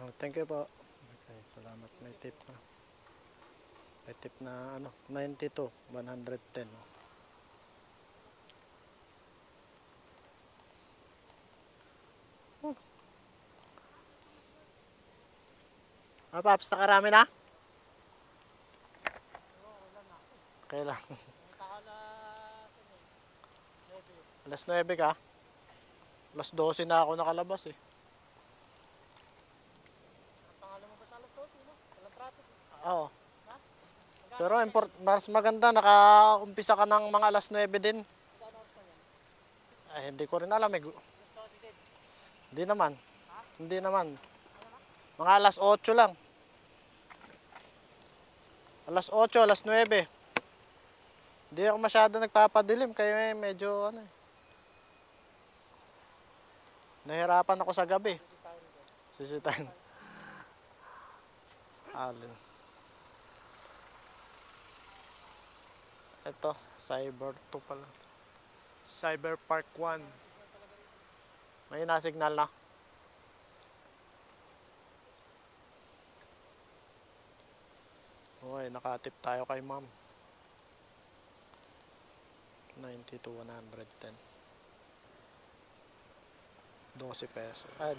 Oh, thank you po. Okay, salamat. May tip na. May tip na ano, 92, 110. Ah, Paps, nakarami na? Okay lang. Alas 9 ka? Alas 12 na ako nakalabas eh. Pangalan mo ba sa alas 12, no? Walang traffic. Oo. Pero mas maganda, nakaumpisa ka ng mga alas 9 din. Magkano oras na yan? Ay, hindi ko rin alam eh. Alas 12 din. Hindi naman. Ha? Hindi naman. Ano na? Mga alas 8 lang. Alas 8, alas 9. Hindi ako masyado nagpapadilim kaya medyo ano eh. Nahirapan ako sa gabi. Sisitahin. Alin. Ito, Cyber 2 pala. Cyber Park 1. May nasignal na. Okay, nakatip tayo kay ma'am. 90 to 110. 12 pesos. 18.